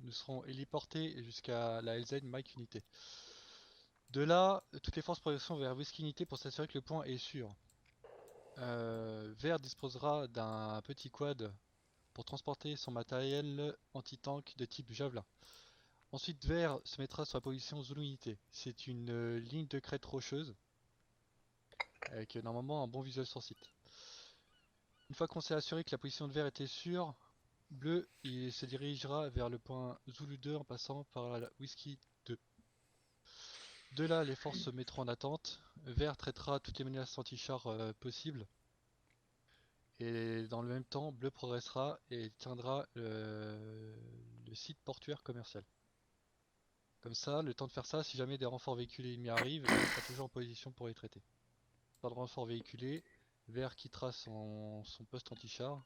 nous serons héliportés jusqu'à la LZ Mike Unité. De là, toutes les forces progresseront vers Whisky Unité pour s'assurer que le point est sûr. Vert disposera d'un petit quad pour transporter son matériel anti-tank de type Javelin. Ensuite, Vert se mettra sur la position Zulu Unité. C'est une ligne de crête rocheuse avec normalement un bon visuel sur site. Une fois qu'on s'est assuré que la position de Vert était sûre, Bleu il se dirigera vers le point Zulu 2 en passant par la Whisky 2. De là, les forces se mettront en attente. Vert traitera toutes les menaces anti-char possibles. Et dans le même temps, Bleu progressera et tiendra le site portuaire commercial. Comme ça, le temps de faire ça, si jamais des renforts véhiculés ennemis arrivent, Vert sera toujours en position pour les traiter. Pas de renforts véhiculés, Vert quittera son poste anti-char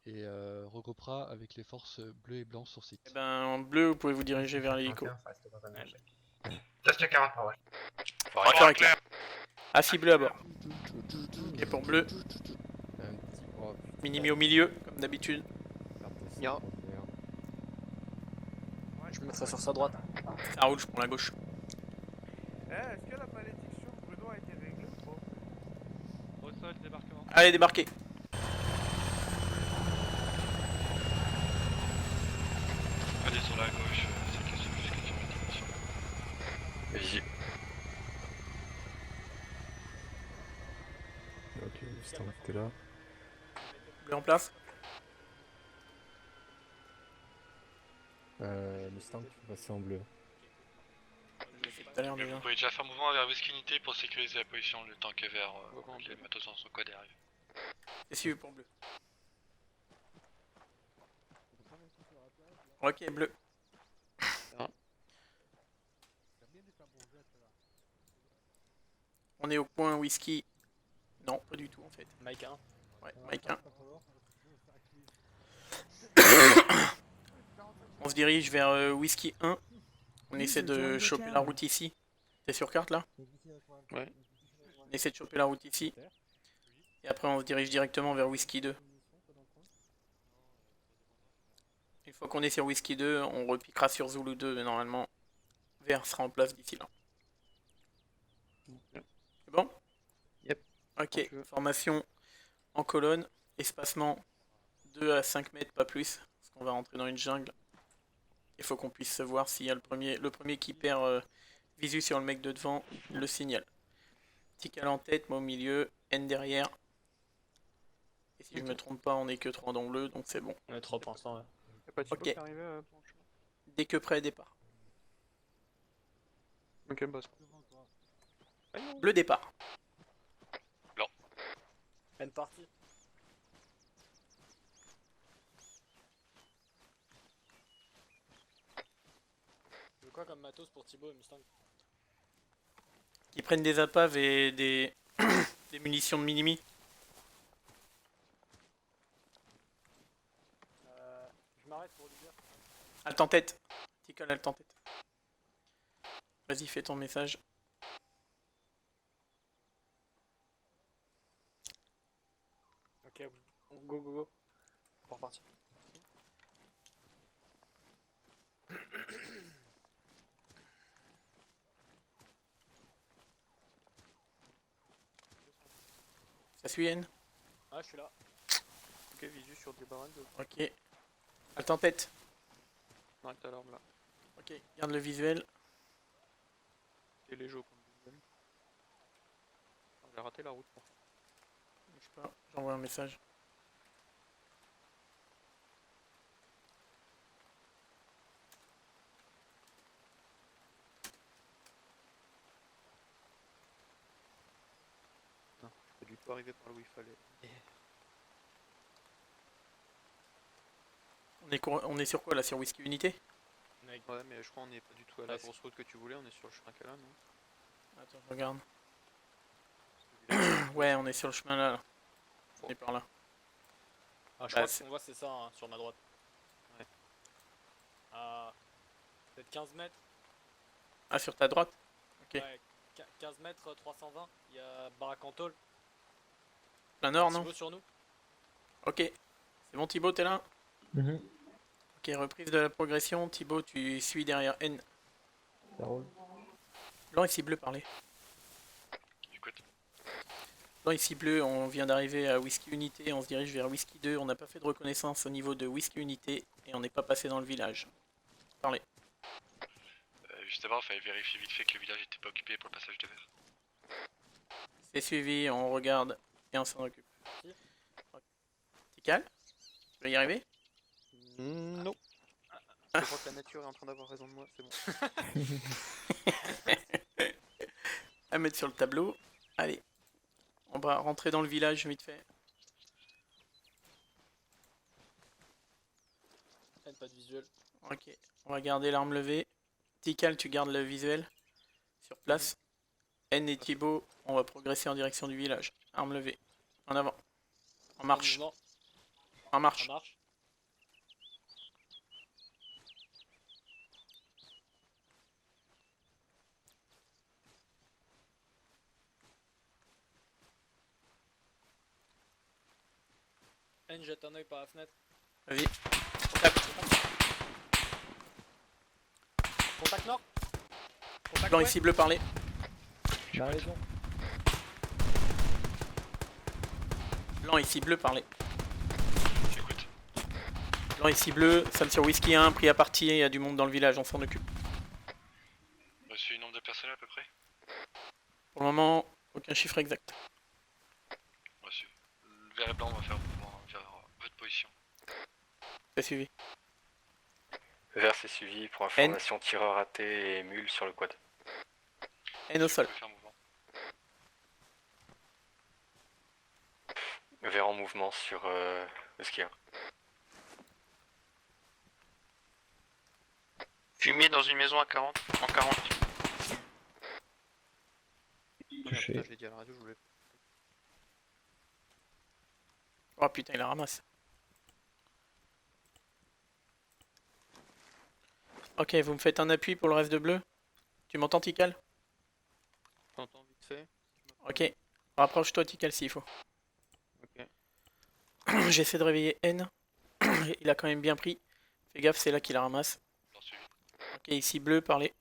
et regroupera avec les forces bleues et blancs sur Eh site. ben, en bleu, vous pouvez vous diriger vers l'hélico. Test 43, ouais. Raccord éclair. Assis bleu à bord. Et pour bleu, Minimi au milieu, comme d'habitude. Ya. Je me mettrai sur sa droite. Ça roule, je prends la gauche. Est-ce que la malédiction Bruno a été réglée ou pas? Au sol, débarquement. Allez, débarquez. Allez sur la gauche, c'est question jusqu'à sur la dimension. Vigie. Ok, Mustang, t'es là. Bleu en place. Mustang, tu peux passer en bleu. Je l'ai fait tout à l'heure Mais déjà. vous pouvez déjà faire mouvement vers Whisky Unité pour sécuriser la position, le temps que vers les matos dans son quad arrive. C'est suivi pour bleu. Ok, bleu. On est au point whisky. Non, pas du tout en fait. Mike 1. Ouais, Mike 1. On se dirige vers whisky 1. On essaie de choper la route ici. T'es sur carte là? Ouais. On essaie de choper la route ici. Et après on se dirige directement vers whisky 2. Une fois qu'on est sur whisky 2, on repiquera sur Zulu 2 mais normalement Vert sera en place d'ici là. C'est bon? Yep. Ok, formation en colonne, espacement 2 à 5 mètres, pas plus, parce qu'on va rentrer dans une jungle. Il faut qu'on puisse se voir s'il y a le premier qui perd visu sur le mec de devant, le signale. Tikal en tête, moi au milieu, N derrière. Et si je me trompe pas, on est que 3 dans le bleu, donc c'est bon. On est 3 pour l'instant, ouais. Y'a pas de Thibaut Ok. qui est arrivé pour le chemin. Dès que prêt, départ. Ok, boss. Bleu départ. Peine partie. Tu veux quoi comme matos pour Thibaut et Mustang? Qui prennent des apaves et des, des munitions de minimi. Je m'arrête pour lui dire. Halte en tête. Tikal, halte en tête. Vas-y, fais ton message. Ok, go go go. Pour repartir. Ça suit N. Ah, je suis là. Ok, visu sur des barrages. Ok. Halte en tête. Ouais, t'as l'arme là. Ok, garde le visuel. Et les jeux comme visuel. J'ai raté la route. Je sais pas, j'envoie un message. J'ai dû pas arriver par là où il fallait. On est sur quoi là? Sur Whisky Unité? Ouais, mais je crois qu'on est pas du tout à la grosse route que tu voulais, on est sur le chemin Calan, non? Attends, je regarde. Ouais, on est sur le chemin là. On est par là. Ah, je Bah, crois que ce qu'on voit, c'est ça, hein, sur ma droite. Ouais. À peut-être 15 mètres. Ah, sur ta droite? Ok. Ouais, 15 mètres, 320. Il y a Barakantol. Plein nord, non? Thibaut sur nous. Ok. C'est bon Thibaut, t'es là? Ok, Ok, reprise de la progression. Thibaut, tu suis derrière N. Ça roule. Blanc ici bleu, parlez. Écoute. Blanc ici bleu, on vient d'arriver à Whisky Unité, on se dirige vers Whisky 2. On n'a pas fait de reconnaissance au niveau de Whisky Unité et on n'est pas passé dans le village. Parlez. Juste avant, il fallait vérifier vite fait que le village n'était pas occupé pour le passage de verre. C'est suivi, on regarde et on s'en occupe. Tical? Tu vas y arriver? Non. Je crois que la nature est en train d'avoir raison de moi, c'est bon. À mettre sur le tableau. Allez. On va rentrer dans le village vite fait. Pas de visuel. Ok. On va garder l'arme levée. Tical, tu gardes le visuel sur place. N et Thibaut, on va progresser en direction du village. Arme levée. En avant. En marche. En marche. En marche. N, jette un oeil par la fenêtre. Vas-y. Contact nord. Contact Blanc ouest. ici, bleu parler. La raison. Blanc ici, bleu parler. J'écoute. Blanc ici, bleu. Sam sur Whisky 1, pris à partie. Il y a du monde dans le village, on s'en occupe. Reçu le nombre de personnes à peu près? Pour le moment, aucun chiffre exact. Reçu. Le vert et blanc, on va faire mouvement vers votre position. C'est suivi. Vert c'est suivi pour information tireur raté et mule sur le quad. N au sol. Je peux faire mouvement. Vert en mouvement sur le skieur. Fumier dans une maison à 40, en 40. Touché. Putain, je l'ai dit à la radio, je voulais. Oh putain, il la ramasse. Ok, vous me faites un appui pour le reste de bleu. Tu m'entends, Tical? T'entends vite fait. Ok. Rapproche-toi, Tical, s'il faut. Ok. J'essaie de réveiller N. Il a quand même bien pris. Fais gaffe, c'est là qu'il la ramasse. Blanc suivi. Ok, ici bleu, parlez.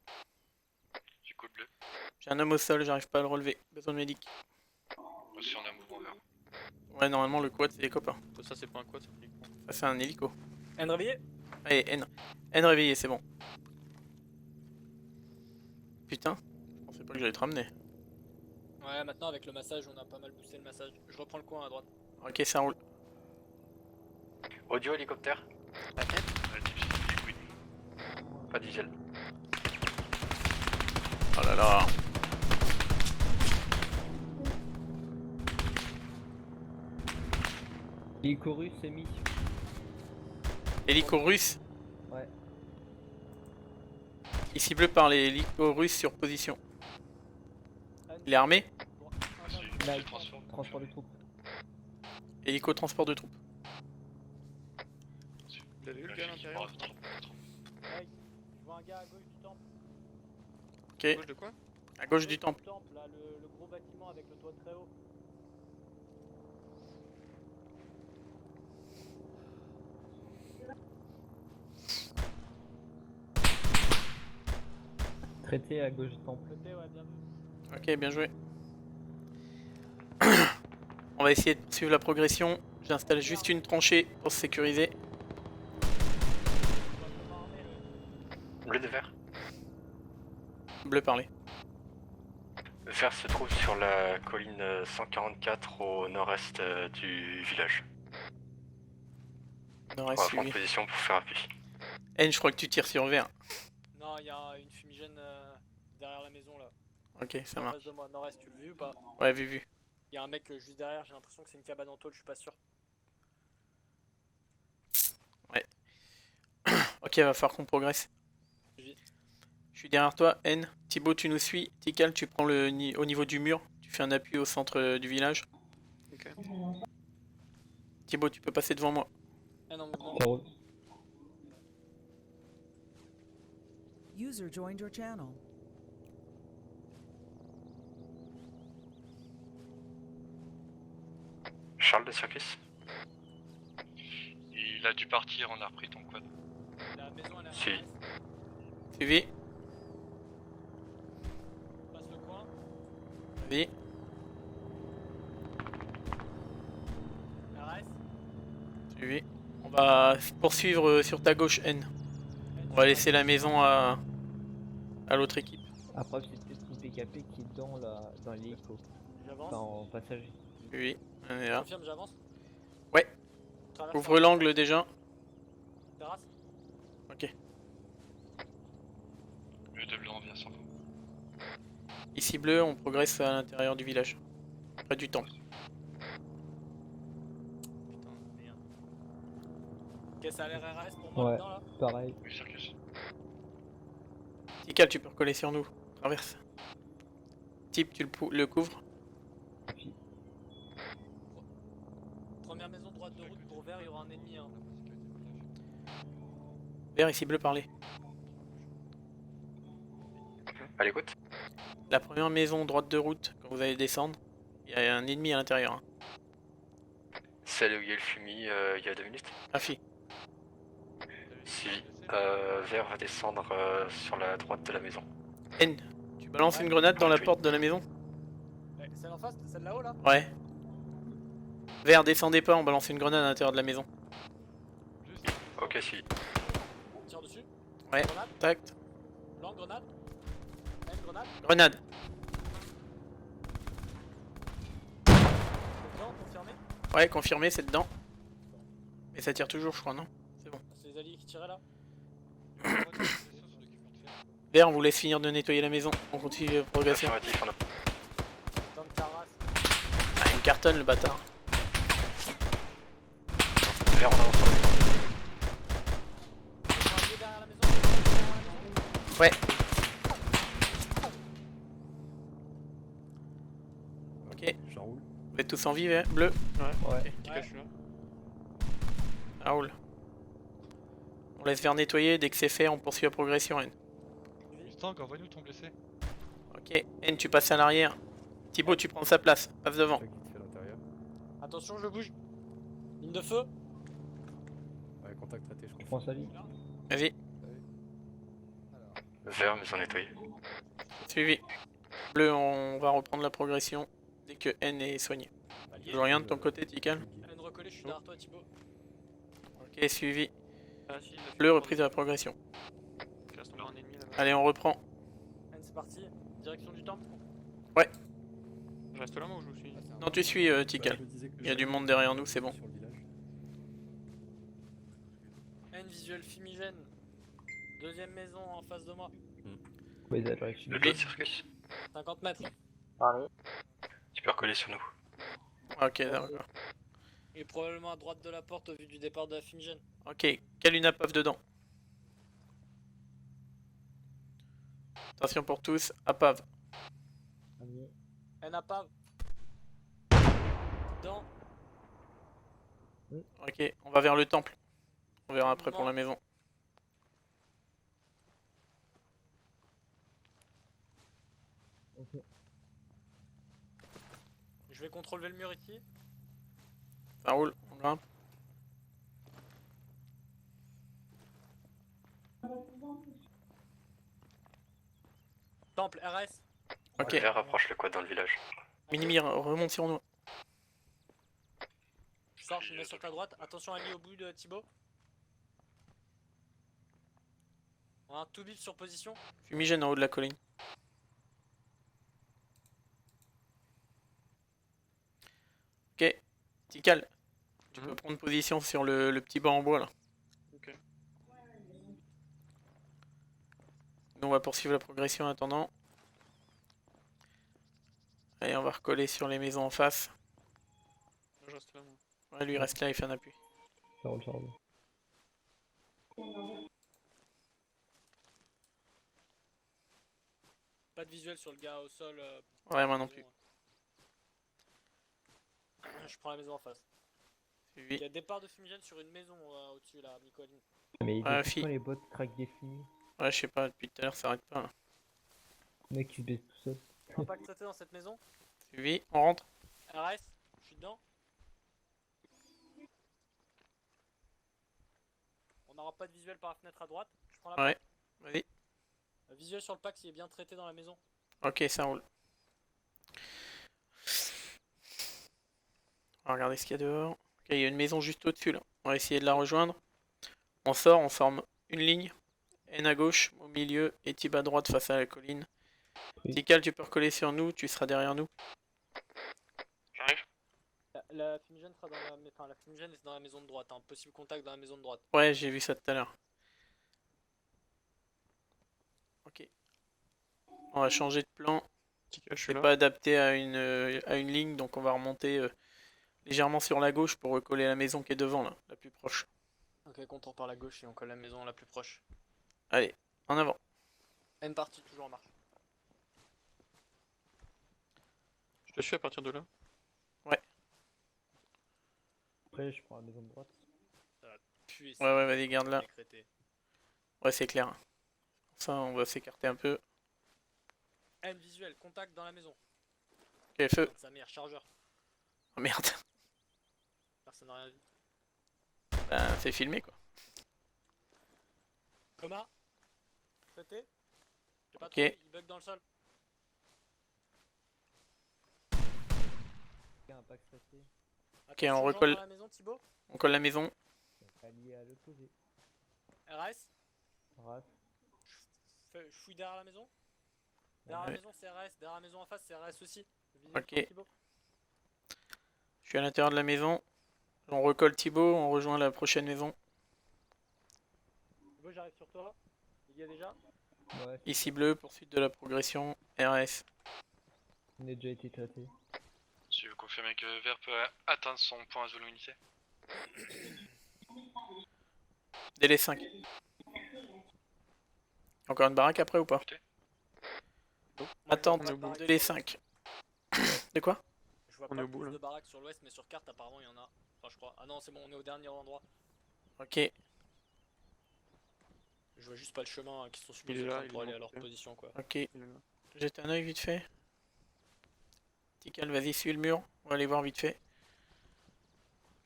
J'écoute bleu. J'ai un homme au sol, j'arrive pas à le relever. Besoin de médic. Reçu, on a un mouvement vert. Ouais, normalement, le quad, c'est les copains. Ça, c'est pas un quoi, ça fait quoi? Ça, c'est un hélico. N réveillé. Allez, N. N réveillé, c'est bon. Putain, je pensais pas que j'allais te ramener. Ouais, maintenant avec le massage, on a pas mal boosté le massage. Je reprends le coin à droite. Ok, ça roule. Audio hélicoptère. Oui. Pas de visuel. Oh là là. Hélicorus est mis. Hélico russe. Ouais. Ici bleu par les hélicos russes sur position. Il est armé? Reçu. Là, Je transforme. transport de troupes. Hélico transport de troupes. Vous l'avez eu le gars à l'intérieur? Je vois un gars à gauche du temple. Ok. À gauche de quoi? À gauche du temple. Là, le gros bâtiment avec le toit très haut. Traité à gauche du temple. Côté, ouais, bien vu. Ok, bien joué. On va essayer de poursuivre la progression. J'installe juste une tranchée pour se sécuriser. Bleu de vert. Bleu parler. Vert se trouve sur la colline 144 au nord-est du village. Non, On reste va prendre suivi. position pour faire appui. N, je crois que tu tires sur vert. Non, il y a une fumigène derrière la maison là. Ok, ça En marche. face de moi. Nord-est, tu l'as vu ou pas? Ouais, vu. Il y a un mec juste derrière, j'ai l'impression que c'est une cabane en tôle, je suis pas sûr. Ok, va falloir qu'on progresse. Je suis derrière toi, N. Thibaut, tu nous suis. Tikal, tu prends au niveau du mur. Tu fais un appui au centre du village. Ok. Thibaut, tu peux passer devant moi. Ah non, mouvement. Ça roule. User joined your channel. Charles de Circus. Il a dû partir, on a repris ton quad. Suivi. Suivi. Passe le coin. Suivi. RS. Suivi. On va poursuivre sur ta gauche, N. On va laisser la maison à l'autre équipe. Après, c'est peut-être une PKP qui est dans l'hélico. J'avance. Enfin, en passager. Suivi. On est là. Confirme, j'avance. Ouais. Traverse Ouvre l'angle déjà. terrasse. Ok. Le de blanc vient sans fond. Ici bleu, on progresse à l'intérieur du village. Près du temple. Putain, merde. Ok, ça a l'air RS pour moi Ouais. là-dedans là. Pareil. Oui, circus. Tikal, tu peux recoller sur nous. Traverse. Type, tu le couvres. Première maison droite de route pour vert, il y aura un ennemi. Hein. Vert, ici bleu, parler. À l'écoute. La première maison droite de route, quand vous allez descendre, il y a un ennemi à l'intérieur. Hein. Celle où il y a le fumier il y a 2 minutes. Afi. Suivi. Vert va descendre sur la droite de la maison. N, tu balances une grenade dans la porte de la maison? Celle en face, celle là-haut là. Ouais. Vert, descendez pas, on balance une grenade à l'intérieur de la maison. Ok, suivi. Tire dessus. Ouais. Grenade. Tact. Blanc, grenade. Même grenade. Grenade. Dedans, confirmé. Ouais, confirmé, c'est dedans. Mais ça tire toujours, je crois, non? C'est bon. C'est les alliés qui tiraient là. Vert, on vous laisse finir de nettoyer la maison. On continue la progression. Affirmatif, on a. Dans le terrasse. Ah, il me cartonne le bâtard. Vert, on avance sur la maison. Il y a un allié derrière la maison. Derrière la maison. Ouais. Ok. J'enroule. Vous êtes tous en vie, vert, bleu? Ouais. Ouais. Je suis là. Ah, roule. On laisse Vert nettoyer, dès que c'est fait, on poursuit la progression, N. Mustang, envoie-nous ton blessé. Ok, N, tu passes à l'arrière. Thibaut, tu prends sa place, passe devant. Check vite fait l'intérieur. Attention, je bouge. Ligne de feu. Ouais, contact raté, je Je comprends. prends sa vie. Vas-y, Vert, maison nettoyée. suivi. Bleu, on va reprendre la progression dès que N est soigné. Toujours rien de ton côté, Tikal? N recollé, je suis derrière toi, Thibaut. Ok, suivi. Ah si, il a fait Bleu, une reprise de la progression. Il reste encore un ennemi là-bas. Allez, on reprend. N, c'est parti. Direction du temple. Je reste là moi ou je vous suis? Non, tu suis, Tikal. Il y a du monde derrière nous, c'est bon. Sur le village. N, visuel fumigène. Deuxième maison en face de moi. Ouais, la direction. Le bleu, circus. 50 mètres. Tu peux recoller sur nous. Ah, ok, d'accord. Il est probablement à droite de la porte au vu du départ de la fumigène. Ok, cale une APAV dedans. Attention pour tous, APAV. N à pas. Dedans. Ok, on va vers le temple. On verra après pour la maison. Je vais contrôler le mur ici. Ça roule, on grimpe. Temple, RS. Ok, Vert rapproche le quad dans le village. Minimi, remonte sur nous. Sors, je me mets sur ta droite. Attention, allié au bout de Thibaut. On a un tout bif sur position. Fumigène en haut de la colline. Ok, Tikal, tu peux prendre position sur le petit banc en bois là. Ok. Nous on va poursuivre la progression en attendant. Allez, on va recoller sur les maisons en face. Je reste là moi. Ouais, lui reste là, il fait un appui. Ça roule, ça roule. Pas de visuel sur le gars au sol. Ouais, moi non plus. Je prends la maison en face. Il Suivi. y a départ de fumigène sur une maison au-dessus là, mi-colline. Mais Ah, depuis fille. quand les bots craquent des fumis? Ouais, je sais pas, depuis tout à l'heure ça arrête pas là. Le mec qui se baisse tout seul. Impact sauté dans cette maison. Suivi, on rentre. RS, je suis dedans. On n'aura pas de visuel par la fenêtre à droite. Je prends la Ouais. porte. Vas-y. Visuel sur le pack s'il est bien traité dans la maison. Ok, ça roule. On va regarder ce qu'il y a dehors. Ok, il y a une maison juste au-dessus là. On va essayer de la rejoindre. On sort, on forme une ligne. N à gauche, au milieu, et Tib à droite face à la colline. Oui. Tikal, tu peux recoller sur nous, tu seras derrière nous. J'arrive. La fumigène sera dans la... Enfin, la fumigène est dans la maison de droite. Hein. Possible contact dans la maison de droite. Ouais, j'ai vu ça tout à l'heure. Ok. On va changer de plan. Je suis C'est là. pas adapté à une ligne, donc on va remonter légèrement sur la gauche pour recoller la maison qui est devant là, la plus proche. Ok, contour par la gauche et on colle la maison la plus proche. Allez, en avant. N partie toujours en marche. Je te suis à partir de là. Après, je prends la maison de droite. Puis Ouais, vas-y, garde là. décrété. Ouais, c'est clair. Ça, on va s'écarter un peu. N visuel, contact dans la maison. Ok, feu. Sa mère, chargeur. Oh merde. Personne n'a rien vu. Ben, c'est filmé quoi. Coma. Traité. J'ai pas Ok. trouvé, il bug dans le sol. Il y a un pack traité. Ok, on Attention, recolle. dans la maison, Thibaut. On colle la maison. Allié à l'opposé. RS. Raf. Je fouille derrière la maison. Derrière Ouais. la maison, c'est RS. Derrière la maison en face, c'est RS aussi. Visuel Ok. sur Thibaut. Je suis à l'intérieur de la maison. On recolle Thibaut, on rejoint la prochaine maison. Thibaut, j'arrive sur toi. Il y a déjà. Ouais, Ici bleu, poursuite de la progression. RS. on a déjà été traité. Si vous confirmez que Vert peut atteindre son point de l'unité. Délai 5. Encore une baraque après ou pas? Attente, On est au bout. délai 5. De quoi? Je vois On pas est au bout, plus là. de baraques sur l'ouest, mais sur carte, apparemment, il y en a. Enfin, je crois. Ah non, c'est bon, on est au dernier endroit. Ok. Je vois juste pas le chemin qui sont Il soumis est là, pour il est aller à leur monté. position, quoi. Ok. Il est là. Jette un oeil vite fait. Tikal, vas-y, suis le mur. On va aller voir vite fait.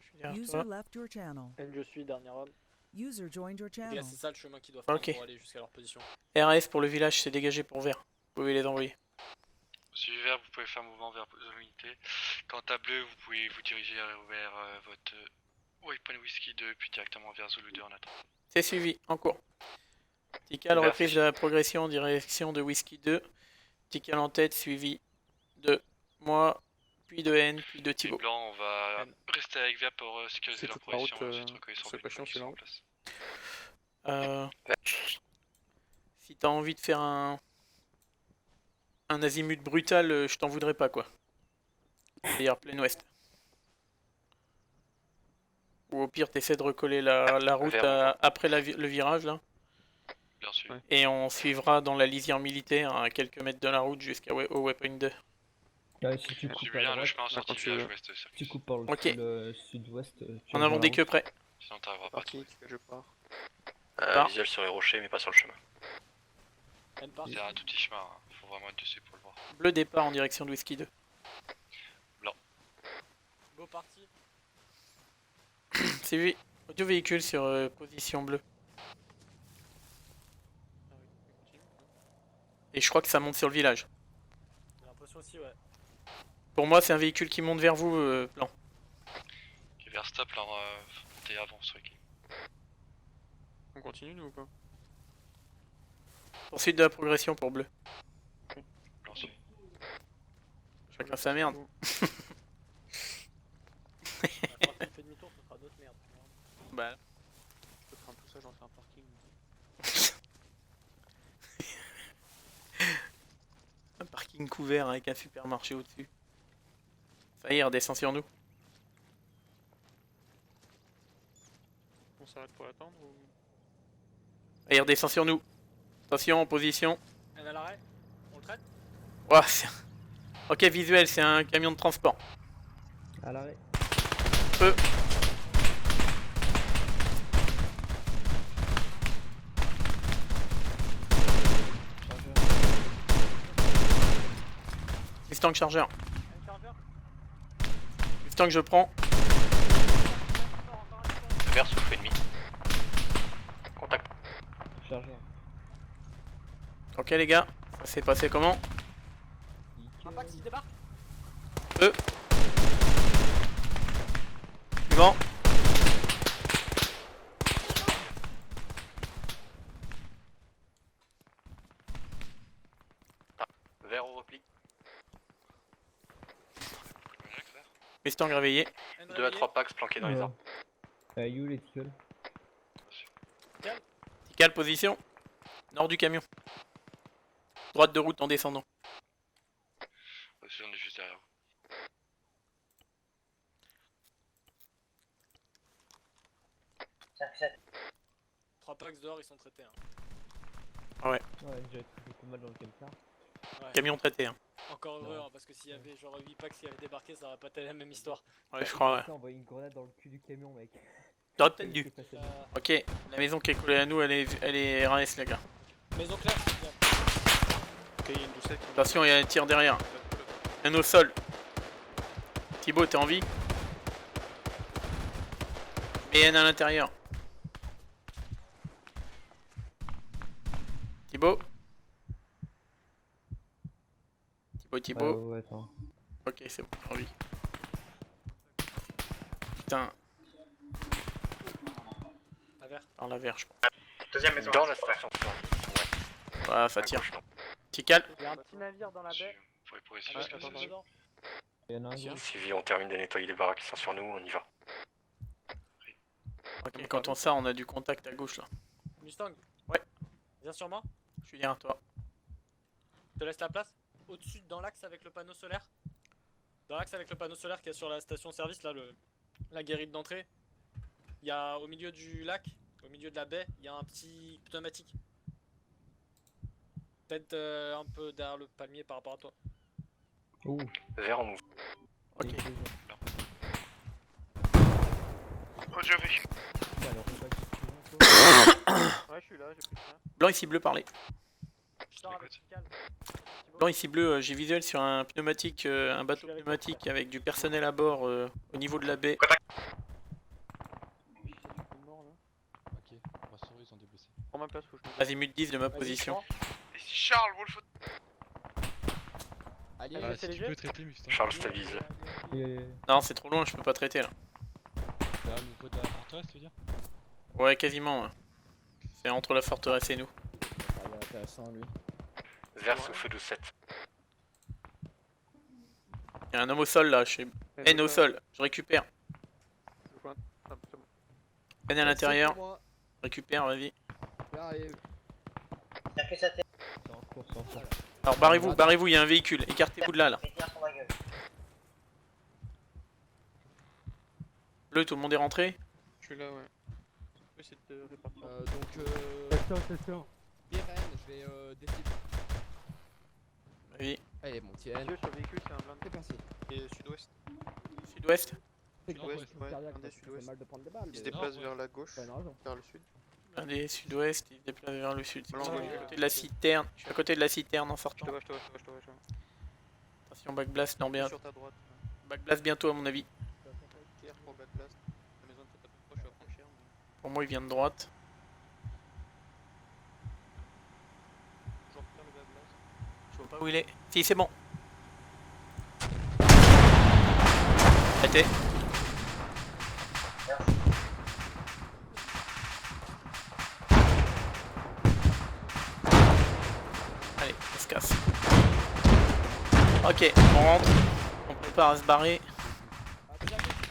Je suis derrière User toi. left your channel. Elle, je suis, dernier homme. User joined your Les gars, channel. c'est ça le chemin qu'ils doivent prendre Ok. pour aller jusqu'à leur position. RS pour le village, c'est dégagé pour Vert. Vous pouvez les envoyer. Si Vert, vous pouvez faire mouvement vers l'unité. Quant à Bleu, vous pouvez vous diriger vers votre Waypoint Whisky 2, puis directement vers Zulu 2 en attendant. C'est suivi, en cours. Tikal, Vert, reprise de la progression en direction de Whisky 2. Tikal en tête, suivi de moi, puis de N, puis de Et Thibaut. Blanc, on va rester avec Vert pour sécuriser C'est leur toute la route, progression, ensuite recueillir son c'est pas véhicule chiant, qui c'est sont là. en place. Si t'as envie de faire un azimut brutal, je t'en voudrais pas quoi. C'est-à-dire plein ouest. Ou au pire, t'essaies de recoller la route après le virage là. Bien sûr. Ouais. Et on suivra dans la lisière militaire à quelques mètres de la route jusqu'au Waypoint 2. Ouais, si tu J'ai coupes bien à le droite, chemin sorti quand du tu village veux. ouest, tu Circus. coupes par Ok. le sud-ouest. tu En vas avant dans des la queues route. près. Sinon t'arriveras pas. Parti, je pars. Part. Visuel sur les rochers, mais pas sur le chemin. N partie. C'est un tout petit chemin, hein. Faut vraiment être dessus pour le voir. Bleu départ en direction de Whisky 2. Beau parti. Suivi. Audio véhicule sur position bleue. Et je crois que ça monte sur le village. J'ai l'impression aussi, ouais. Pour moi, c'est un véhicule qui monte vers vous, Blanc. Ok, Vert stop, là, montez avant ce truc. On continue nous ou pas? Poursuite de la progression pour bleu. Blanc suivi. Chacun sa merde. Quand il fait demi-tour, ce sera d'autres merdes. Bah. Je peux prendre tout ça, j'en fais un parking. Un parking couvert avec un supermarché au-dessus. Ça y est, redescend sur nous. On s'arrête pour l'attendre ou... Ça y est, redescend sur nous. Attention, en position. N à l'arrêt. On le traite. Ouah, ok, visuel, c'est un camion de transport. À l'arrêt. Feu. Mustang chargeur. N chargeur. Mustang, je prends. Vert souffle ennemi. Contact. Chargeur chargeur. Ok les gars, ça s'est passé comment? Impact, il débarque. Suivant. Vert au repli. Mustang réveillé. 2 à 3 packs planqués dans les arbres. You les ticks. Tical position. Nord du camion. Droite de route en descendant. On est juste derrière vous. Trois packs dehors, ils sont traités. Hein. Ouais. Ouais, j'ai beaucoup mal dans le camtar. Ouais. Camion traité. Hein. Encore heureux, hein, parce que s'il y avait genre 8 packs qui avaient débarqué, ça aurait pas été la même histoire. Ouais, je crois, ouais. Putain, on voit une grenade dans le cul du camion, mec. T'aurais peut-être dû. Euh, Ok, la maison qui est collée à nous, elle est RS les gars. Maison claire, c'est bien. Ok, il y a une doucette. Attention, il y a un tir derrière. Un au sol. Thibaut, t'es en vie? BN à l'intérieur. Thibaut? Thibaut. Ouais, attends. Ok, c'est bon, t'es en vie. Putain, À vert. par la verge. Deuxième maison. Dans la station. Ouais, ça tire. Tical. Il y a un petit navire dans la baie. Vous pourrez essayer Ah, parce que attends, c'est- dedans. Il y en a un gros. Suivi, on termine de nettoyer les baraques qui sont sur nous, on y va. Ok, quand on sort, on a du contact à gauche là. Mustang. Ouais. Viens sur moi. Je suis derrière toi. Je te laisse la place. Au-dessus, dans l'axe avec le panneau solaire. Dans l'axe avec le panneau solaire qui est sur la station service, là, la guérite d'entrée. Il y a au milieu du lac, au milieu de la baie, il y a un petit pneumatique. Peut-être un peu derrière le palmier par rapport à toi. Ouh. Vert en move. Ok. Roger, oui. Alors, on va quitter. Ouais, je suis là, j'ai pris ça. Blanc ici bleu parler. Je sors avec Cal. Blanc ici bleu, j'ai visuel sur un pneumatique, un bateau pneumatique avec du personnel à bord au niveau de la baie. Mort, là. Ok, rassurez, ils ont des blessés. Prends ma place, faut que je me Azimut 10 de ma position. Et si Charles, Wolf. Allez, Ah, c'est si tu léger. peux traiter, Mustang. Charles stabilise. Non, c'est trop loin, je peux pas traiter là. C'est à niveau de la forteresse, tu veux dire? Ouais, quasiment. Ouais. C'est entre la forteresse et nous. Il est intéressant, lui. Vert sous feu 12-7. Il y a un homme au sol là, chez N au sol. Je récupère. N à l'intérieur. Récupère, vas-y. Alors barrez-vous, il y a un véhicule. Écartez-vous de là. Bleu, tout le monde est rentré? Je suis là, ouais. Je vais essayer de répartir. Attention. Biren, je vais décider. Vas-y. Allez, mon tienne. Monsieur, sur le véhicule, c'est un blindé. C'est parti. Et sud-ouest. Sud-ouest. Sud-ouest, ouais, blindé sud-ouest. mal de prendre des balles. Il se mais- déplace Non, vers la gauche, T'as une raison. vers le sud. Allez, sud-ouest, il se déplace vers le sud. Blanc, Je suis ouais. à côté de la citerne. Je suis à côté de la citerne en Je sortant. te vois, je te vois, je te vois, je te vois. Je te vois. Attention, backblast, non bien. Sur ta droite. Backblast bientôt à mon avis. Pierre pour backblast. La maison est peut-être un peu proche, je vais franchir. Pour moi, il vient de droite. Toujours faire le backblast. Je vois pas où il est. Si, c'est bon. Arrêtez. Allez, on se casse. Ok, on rentre. On prépare à se barrer.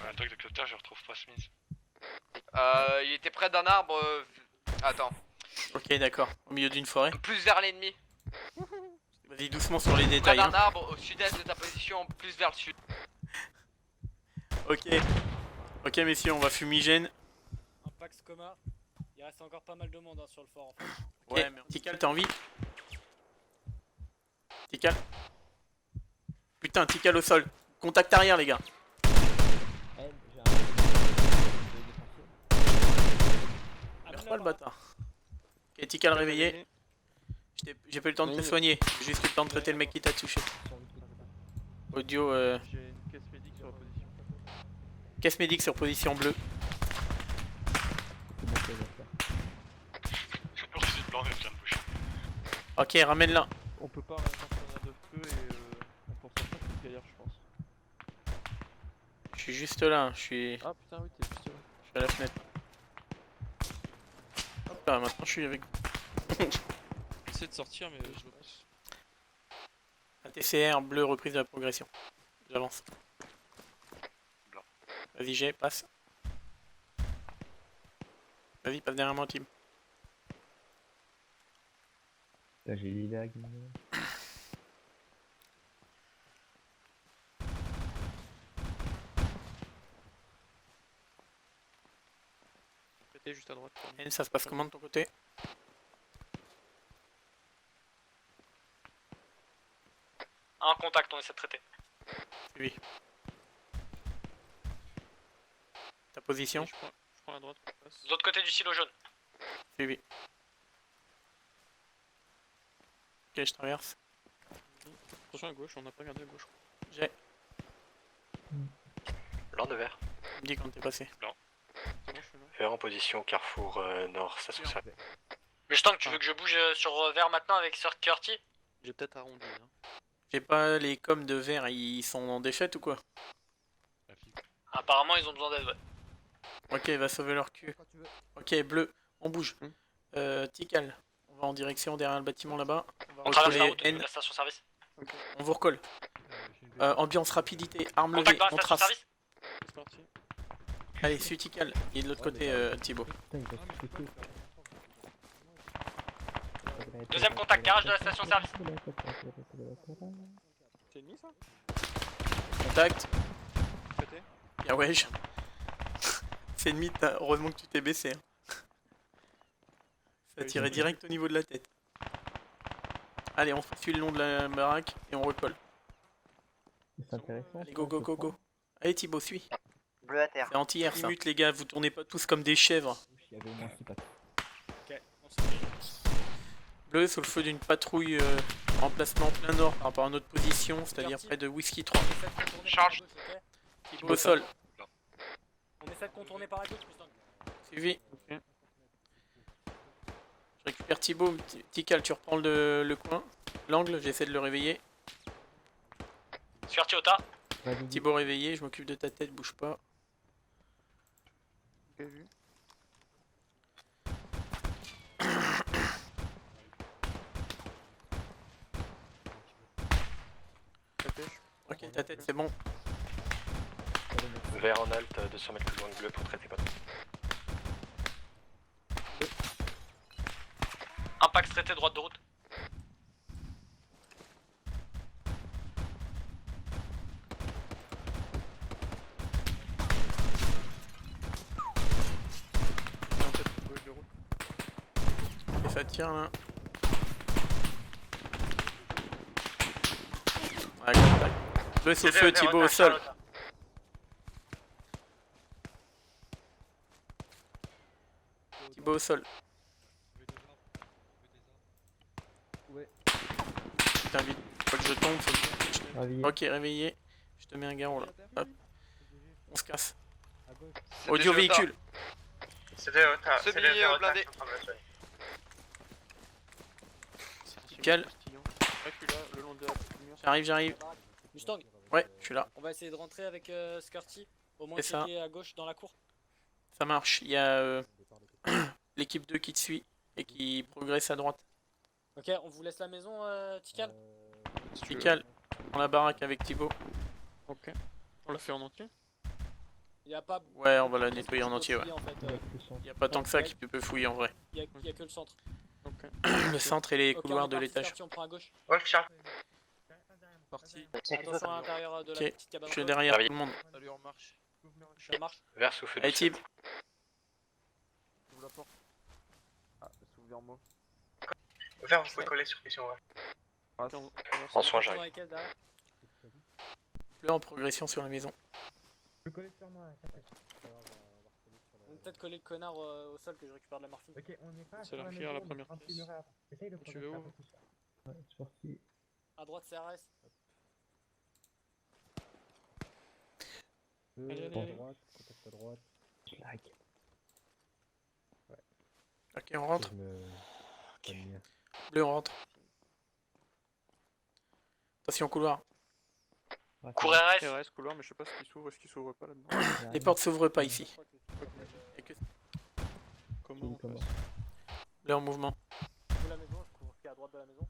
Un truc de copter, je retrouve pas Smith. Il était près d'un arbre. Attends. Ok, d'accord. Au milieu d'une forêt. Plus vers l'ennemi. Vas-y doucement sur les Près détails. d'un Hein. arbre au sud-est de ta position, plus vers le sud. Ok. Ok, messieurs, on va fumigène. Un Pax coma. Il reste encore pas mal de monde hein, sur le fort en fait. Ouais, mais Tical, t'as envie? Tical. Putain, Tical au sol. Contact arrière, les gars. Merde pas le bâtard. Ok, Tical réveillé. J'ai pas eu le temps de te soigner. J'ai juste eu le temps de traiter le mec qui t'a touché. Audio, J'ai une caisse médic sur la position. caisse médic sur position bleue. Merci blanc. Ok, ramène-la. On peut pas réintervenir de feu et on peut en sortir toute galère, je pense. Je suis juste là, je suis Ah putain, oui, t'es juste là. à la fenêtre. Hop là, maintenant je suis avec J'essaie de sortir, mais je passe. ATCR bleu, reprise de la progression. J'avance. Vas-y, G, passe. Vas-y, passe derrière moi, Tim. Là, j'ai les lags. Pété juste à droite. N, ça se passe comment de ton côté? Un contact, on essaie de traiter. Oui. Ta position? Je prends la droite. De l'autre côté du silo jaune. Suivi. Ok, je traverse. Attention à gauche, on n'a pas regardé à gauche. J'ai. Blanc de vert. Tu me dis quand t'es passé. C'est bon, je suis là. Vert en position au carrefour nord, station service. Mais je tente, tu veux que je bouge sur vert maintenant avec Sir Curti? J'ai peut-être arrondi. Hein. J'ai pas les coms de vert, ils sont en défaite ou quoi? Apparemment, ils ont besoin d'aide, ouais. Ok, va sauver leur cul. Ok, bleu, on bouge. Tical, on va en direction derrière le bâtiment là-bas. On traverse la recoller route de N, la station service. on vous recolle. Ambiance rapidité, arme Contact levée, dans on la station trace. service. C'est parti. Allez, suis Tical, il est de l'autre côté Thibaut. Putain, il va se péter. Deuxième contact, garage de la station service. C'est ennemi ça? Contact, Pété. y'a wesh. C'est ennemi, heureusement que tu t'es baissé. Hein. Ça tirait direct au niveau de la tête. Allez, on suit le long de la baraque et on recolle. C'est intéressant. Allez, go, go, go, go. Allez Thibaut, suis. Bleu à terre. C'est anti-air ça. Minutes les gars, vous tournez pas tous comme des chèvres. Il y avait au moins 6 pattes. Ok, on se dirige. Bleu sous le feu d'une patrouille en placement plein nord par rapport à notre position, c'est-à-dire près de Whisky 3. On essaie de contourner Charge. par la gauche, ok? Thibaut au sol. On essaie de contourner par la gauche, Mustang. Suivi. Je récupère Thibaut. Tical, tu reprends le coin. L'angle, j'essaie de le réveiller. Curti au tas. Thibaut réveillé, je m'occupe de ta tête, bouge pas. Ok, vu. Ta pêche. Ok, ta tête, c'est bon. Vert en alt, 200 mètres plus loin que bleu pour traiter pas. Impact traité droite de route. En tête, gauche de route. Et ça tire là. Ouais, contact. Bleu sous le feu, Thibaut au sol. Thibaut au sol. Ouais. Putain, vite. Faut que je tombe, faut que je... Réveillé. Ok, réveillé. Je te mets un garrot là. Hop. On se casse. À gauche. Audio véhicule. C'était Semi blindé. Nickel. Ouais, je suis là, le long de la lumière. J'arrive. Mustang, Ouais, je suis là. on va essayer de rentrer avec Scurty. Au moins C'est ça. checker à gauche dans la cour. Ça marche. Il y a l'équipe 2 qui te suit et qui progresse à droite. Ok, on vous laisse la maison, Tical. Si tu veux. Tical, dans la baraque avec Thibaut. Ok. On l'a fait en entier? Il y a pas. Ouais, on va la nettoyer en entier, ouais. En fait, Il n'y a pas tant que ça qui peut fouiller en vrai. il y a que le centre. Ok. Le centre et les Ok, couloirs on est de parti, l'étage. Scurty, on prend à gauche. Wolf Charles. Parti. Attention à l'intérieur de la Ok, petite cabane. je suis derrière tout le monde. Salut, on marche. Ça marche. Vert sous feu Allez, de Thib. J'ouvre la porte. Ah, c'est ouvert moi. Vert, vous pouvez coller sur mission, ouais. En soin, Dans j'arrive. la caisse derrière. Bleu en progression sur la maison. Je coller sur moi. On peut peut-être coller le connard au sol que je récupère de la morphine. Ok, on n'est pas. C'est la clear, la première pièce. Essaye de Tu veux où? Ouais, c'est parti. À droite, CRS. Allez, À allez. droite, contact à droite. Lag. Ok, on rentre. Je me... Bleu, on rentre. Attention couloir. Cours RS. RS, couloir, mais je sais pas ce qui s'ouvre et ce qui s'ouvre pas là-dedans. Les portes s'ouvrent pas ici. Y'a que Comment on Comment passe? là en mouvement. De la maison, je couvre ce qui est à droite de la maison.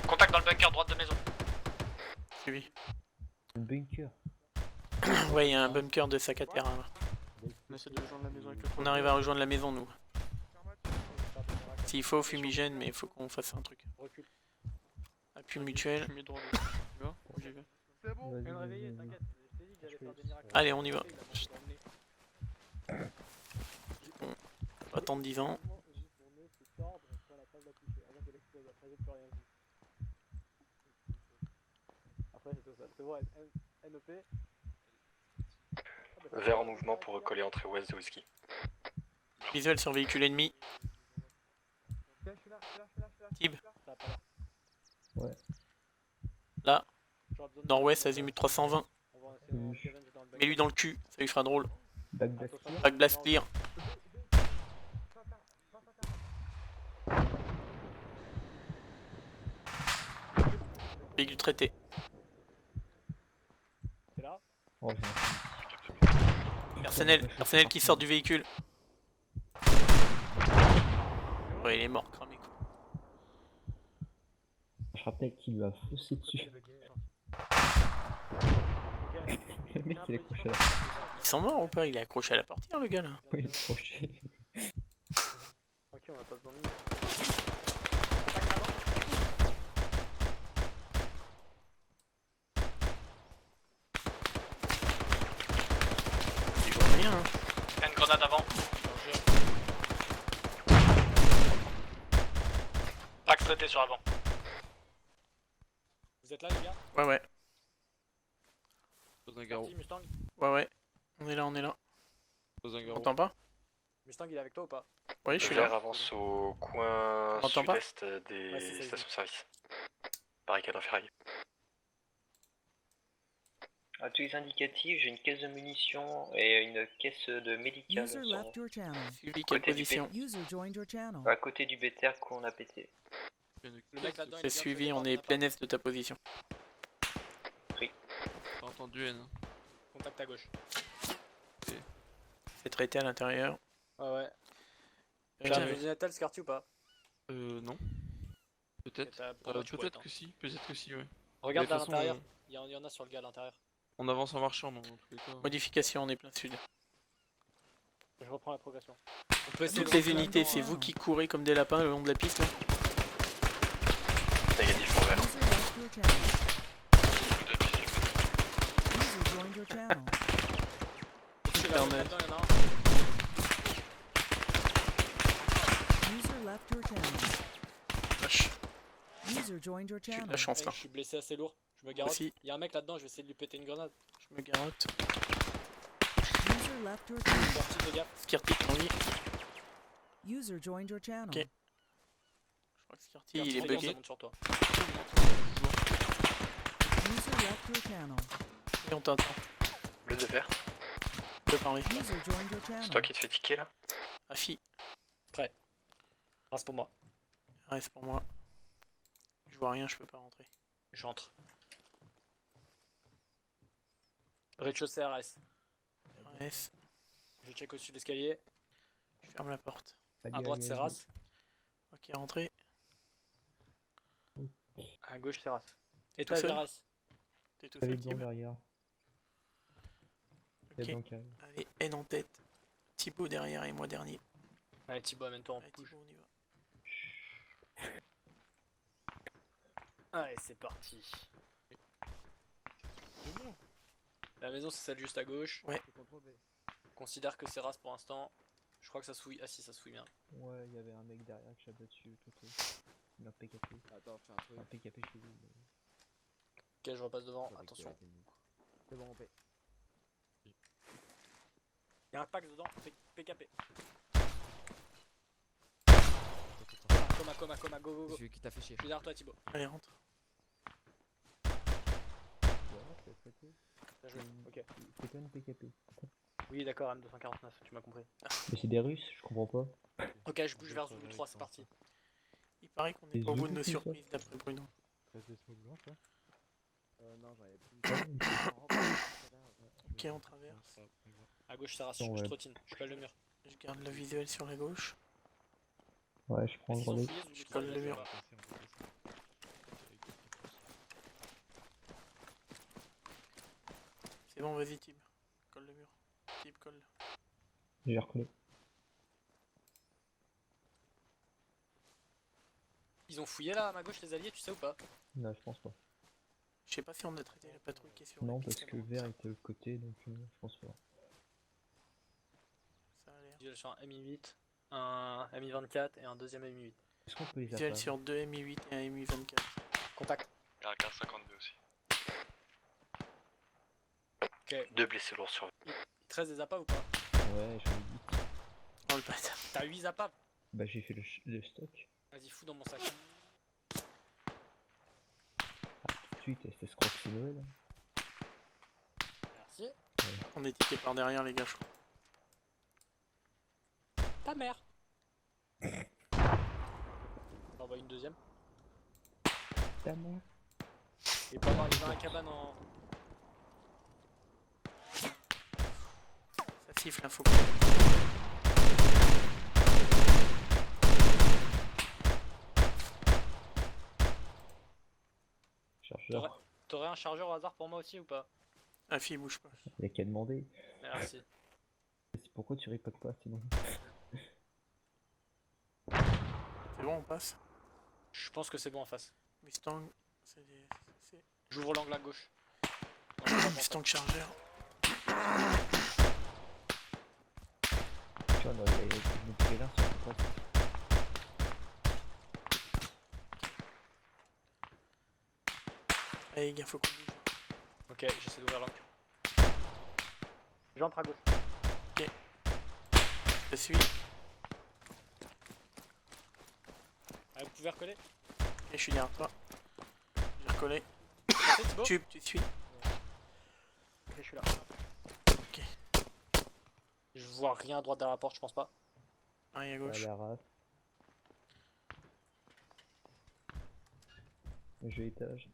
Contact dans le bunker, droite de maison. Suivi. Le bunker. Ouais, il y a un bunker de sac à terre. Hein. On essaie de rejoindre la maison avec le On arrive à rejoindre la maison, nous. S'il faut, fumigène, mais il faut qu'on fasse un truc. Recule. Appui mutuel. Fumier droit. Tu vois? J'y vais. C'est bon. Vas-y, Viens de réveiller, vas-y, vas-y. t'inquiète. Je t'ai dit que j'allais faire des miracles. Allez, on y va. Il a mangé dans le nez. Pas attendre 10 ans. Juste mon nez se tordre sur la table à toucher avant qu'elle explose. Après, j'ai plus rien vu. Après, c'est tout ça. C'est bon, NOP. Vert en mouvement pour recoller entrée ouest de whisky. Visuel sur véhicule ennemi. Tib. Ça a pas l'air. Ouais. Là. J'aurais besoin de- Nord-ouest, azimut 320. On va essayer de voir Kevin dans le bac. Mets-lui dans le cul, ça lui fera drôle. Back blast clear. Back blast clear. Véhicule traité. C'est là. Oh, j'ai un Personnel qui sort du véhicule. Ouais, il est mort, cramé quoi. Je rappelle qu'il lui a foncé dessus. Le mec il est accroché là. Ils sont morts ou pas? Il est accroché à la portière le gars là. Oui, il est accroché. Ok, on a pas besoin de Il voit rien hein. Il y a une grenade avant. Axe traité sur avant. Vous êtes là, les gars? Ouais ouais. Pose un garrot. Parti, Mustang. Ouais. On est là, on est là. Pose un On garrot. entend pas? Mustang, il est avec toi ou pas? Oui, je suis Vert là. avance au coin On entend pas sud-est des Ouais, c'est ça, stations-service. Barricade en ferraille. À tous les indicatifs, j'ai une caisse de munitions et une caisse de médicaments User left your channel. Suivi, quelle Côté du position? User joined your channel. à côté du BTR qu'on a pété. Le mec là-dedans, il C'est est bien suivi, sur on les est portes, plein est de ta position. T'as entendu N. Contact à gauche. C'est traité à l'intérieur. Ouais. Putain, T'as un mais- Continental Scarty ou pas? Non. Peut-être. T'as- pour moi, tu pourrais, Peut-être que si, peut-être que si, ouais. Regarde Mais à de toute façon, l'intérieur. Il y en a sur le gars à l'intérieur. On avance en marchant, donc dans tous les cas. Modification, on est plein sud. Je reprends la progression. On peut essayer Toutes de les rentrer unités, là-dedans, c'est vous qui courez comme des lapins le long de la piste là. Négatif pour vert. User left your channel. User joined your channel. Au-dessus, là, Fermé. là-dedans, il y en a un. User left your channel. Vache. User joined your J'ai de channel. la chance Hey, là. je suis blessé assez lourd. Je me garotte. Aussi. Il y a un mec là-dedans, je vais essayer de lui péter une grenade. Je me garotte. User left your channel. Sorti, fais gaffe. Skirty en vie. User joined your channel. Ok. Je crois que Skirty Sorti, il est fais gaffe, ça bugué. monte sur toi. User left your channel. Et on t'entend. Bleu de vert. Je peux parler. User joined your channel. C'est toi qui te fais tiquer là? Afi, Reste pour moi. reste pour moi. Je vois rien, je peux pas rentrer. J'entre. Rez-de-chaussée RS. RS, Je check au-dessus de l'escalier. je ferme la porte. À droite, c'est Ras. Ok, rentrez. À gauche, c'est Ras. Étage seul RS. T'es tout T'avais seul, dedans Thib. derrière. Il y a Ok. dedans qui arrive. Allez, N en tête. Thibaut derrière et moi dernier. Allez, Thibaut, amène-toi en Allez, push. Thibaut, on y va. Allez, c'est parti. La maison, c'est celle juste à gauche. Ouais. Considère que c'est Ras pour l'instant. Je crois que ça se fouille. Ah si, ça se fouille bien. Ouais, il y avait un mec derrière que j'ai battu tout au. Il m'a PKP. Attends, fais un truc. Un PKP chez lui. Ok, je repasse devant. Attention. C'est bon, on paie. Il y a un pack dedans. PKP. Coma, go. Celui qui t'a fait chier. Je suis derrière toi, Thibaut. Allez, rentre. Bien joué. Ok. C'est quand même PKP. Oui, d'accord, M249, tu m'as compris. Mais c'est des Russes, je comprends pas. Ok, je bouge vers Zulu 3, c'est parti. Il paraît qu'on est Des au bout de Zoulous, nos c'est ça surprises d'après Bruno. Reste des smokes blanches, ouais. Non, j'en avais plus. Ok, on traverse. À gauche, ça rassure, Attends, je ouais. trottine. Je colle le mur. Je garde le visuel sur la gauche. Ouais, je prends le S'ils ont relais. fouillé, Zulu Je colle le 3, mur. je sais pas. C'est bon, vas-y, Tib. Colle le mur. Tib, colle. J'ai recollé. Ils ont fouillé là à ma gauche les alliés, tu sais ou pas? Non, je pense pas. Je sais pas si on a traité la patrouille qui est sur Non, la parce piste que avant. vert était de l'autre côté, donc je pense pas. Ça a l'air. Visuel sur un MI8, un MI24 et un deuxième MI8. Est-ce qu'on peut les Visuel appeler sur 2 MI8 et un MI24. Contact. Il y a un 1552 aussi. Ok. 2 blessés lourds sur 13 des appâts ou pas? Ouais, j'en ai dit. Oh le bâtard. T'as 8 appâts? Bah, j'ai fait le stock. Vas-y, fous dans mon sac. Tout de suite, c'est Scrox Noël. Merci. On est tiqué par derrière, les gars, je crois. Ta mère. J'en envoie une deuxième. Ta mère. Et pas avoir les gens à la cabane en. Ça siffle, faut Chargeur. T'aurais un chargeur au hasard pour moi aussi ou pas? La fille bouge pas. Y'a qu'à demander. Merci. C'est pourquoi tu ripotes pas sinon? C'est bon, on passe. Je pense que c'est bon en face. Mustang, J'ouvre l'angle à gauche. Mustang chargeur. Tu vois, dans les trailers, ça fait pas. Allez, les gars, faut qu'on bouge. Ok, j'essaie d'ouvrir l'angle. J'entre à gauche. Ok. Je suis. Ah, vous pouvez recoller? Ok, je suis derrière toi. J'ai recollé. Merci Thibaut. Tu suis. Ok, je suis là. Ok. Je vois rien à droite derrière la porte, je pense pas. Rien à gauche. La race. Le jeu étage.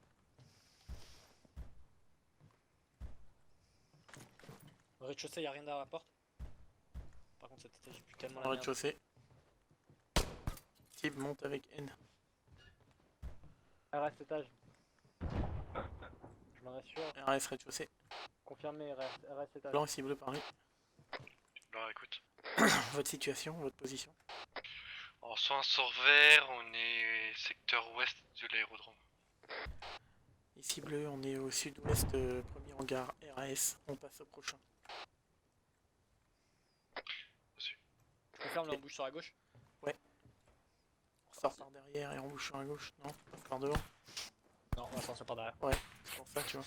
Au rez-de-chaussée, y'a rien derrière la porte. Par contre, cet étage est plus tellement Au la merde. rez-de-chaussée. Type monte avec N. RS étage. Je m'en assure. RS rez-de-chaussée. Confirmé, RS étage. Blanc et ciblé par lui. Alors écoute. Votre situation, votre position. Alors soit un sort vert, on est secteur ouest de l'aérodrome. Ici bleu, on est au sud-ouest, premier hangar RAS. On passe au prochain. Je confirme, là on bouge sur la gauche. Ouais. On sort par derrière et on bouge sur la gauche. Non, on passe par devant. Non, on va sortir par derrière. Ouais, c'est pour ça, tu vois.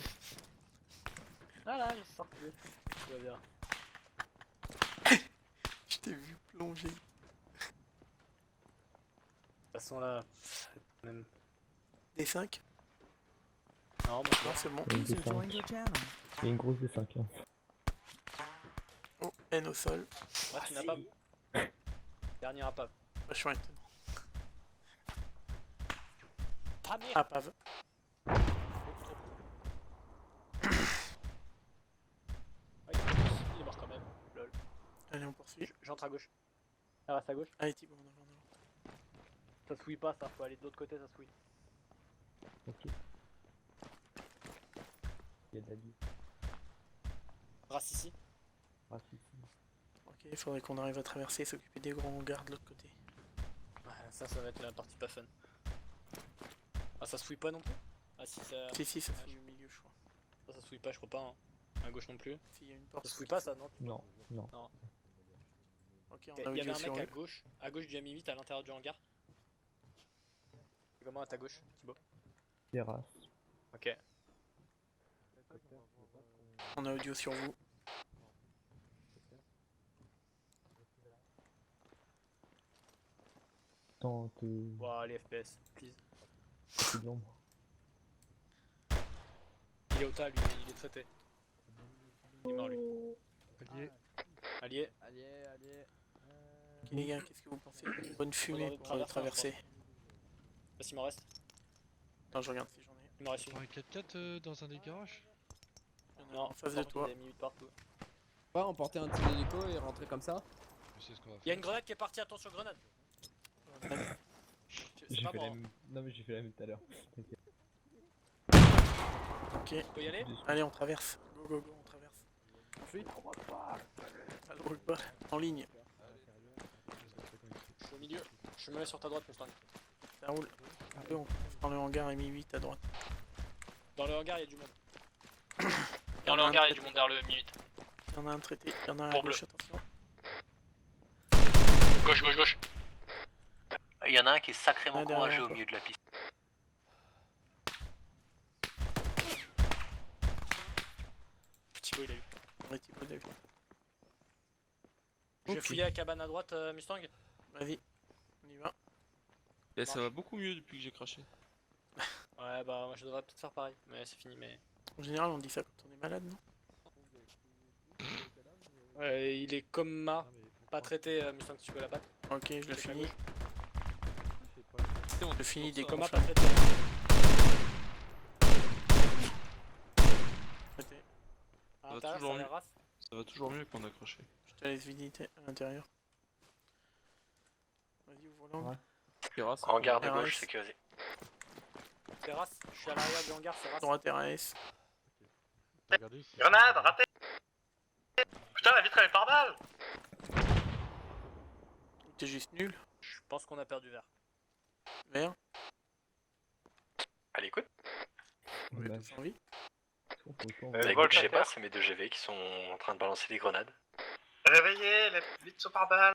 Ah là, je sors plus. Tout va bien. Je t'ai vu plonger. De toute façon là, même. D5. Non, moi Non, c'est bon. Il y a une User D5. joined your channel. Il y a une grosse D5 hein. Oh, N au sol. Ouais, tu n'as pas. Dernier appât. Vachement étonnant. Ah merde. Ah, pave. Ah, il est mort quand même. Lol. Allez, on poursuit. J'entre à gauche. Ça reste à gauche. Allez, Thibaut, on avance. Ça se fouille pas, ça. Faut aller de l'autre côté, ça se fouille. Ok. Il y a de la vie. Race ici. Race ici. Ok, il faudrait qu'on arrive à traverser et s'occuper des grands hangars de l'autre côté. Ouais, ça va être la partie pas fun. Ah, ça se fouille pas non plus? Ah, si, ça. Si, ça fouille au milieu, je crois. Ça se fouille pas, je crois pas. Hein. À gauche non plus. S'il y a une porte. Ça se fouille pas, ça, non? Non, non. Non. Ok, on Il a y avait audio un sur mec eux. à gauche du MI8 à l'intérieur du hangar. C'est comment à ta gauche, Thibaut? Terrasse. Ok. On a audio sur vous. Tente. Bon, allez, FPS, please. C'est de l'ombre. Il est au tas, lui, il est traité. Il est mort, lui. Allié. Allié. Ok, les gars, qu'est-ce que vous pensez? Bonne fumée On a pour traverser. Parce qu'il m'en reste. Attends, je regarde si j'en ai. Il m'en reste une. Un 4x4 dans un des garages? Il y en a Non, en face de toi. Il a mis 8 partout. Ouais, emporter un petit hélico et rentrer comme ça. Je sais ce qu'on va Il y a faire. une grenade qui est partie, attention grenade. C'est J'ai pas fait moi. la même. Non, mais j'ai fait la même tout à l'heure. T'inquiète. Ok. On peut y aller? Allez, on traverse. Go, go, go, on traverse. Fuis. Allahu Akbar. En ligne. Je suis au milieu. Je me mets sur ta droite, Mustang. Ça roule. Allez, on dans le hangar Mi-8 à droite. Dans le hangar, il y a du monde. Dans le hangar, il y a du monde vers le Mi-8. Il y en a un traité. Il y en a un à Pour bleu. gauche, attention. Gauche, gauche, gauche. Il y en a un qui est sacrément Ah, derrière, courageux au quoi. milieu de la piste. Petit boy, il a eu. Ouais, petit peu d'accord. Je vais Ok. fouiller la cabane à droite, Mustang. Vas-y. On y va. Et ça va beaucoup mieux depuis que j'ai craché. Ouais, bah, moi je devrais peut-être faire pareil. Mais c'est fini, mais. En général, on dit ça quand on est malade, non? Ouais, il est comme ma. Pas traité, Mustang, si tu veux la battre. Ok, je le finis. On Je finis dès qu'on Coma, fait. pas traité. Traité. À va l'intérieur, toujours ça mieux. les race. Ça va toujours mieux qu'on a craché. Je te laisse visiter à l'intérieur. Vas-y, ouvre l'angle. Ouais. Terrasse. Hangar de RS. gauche sécurisé. Terrasse, je suis à l'arrière du hangar, terrasse. Droite RAS. T'as regardé ici? Grenade, raté. Putain, la vitre elle est par balle. T'es juste nul. Je pense qu'on a perdu vert. Vert. Allez, écoute. On est Bah, tous en vie. autant- Bah, écoute, je sais pas, c'est mes 2 GV qui sont en train de balancer des grenades. Réveillez, les vitres sont par balle.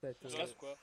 Peut-être, Je reste quoi.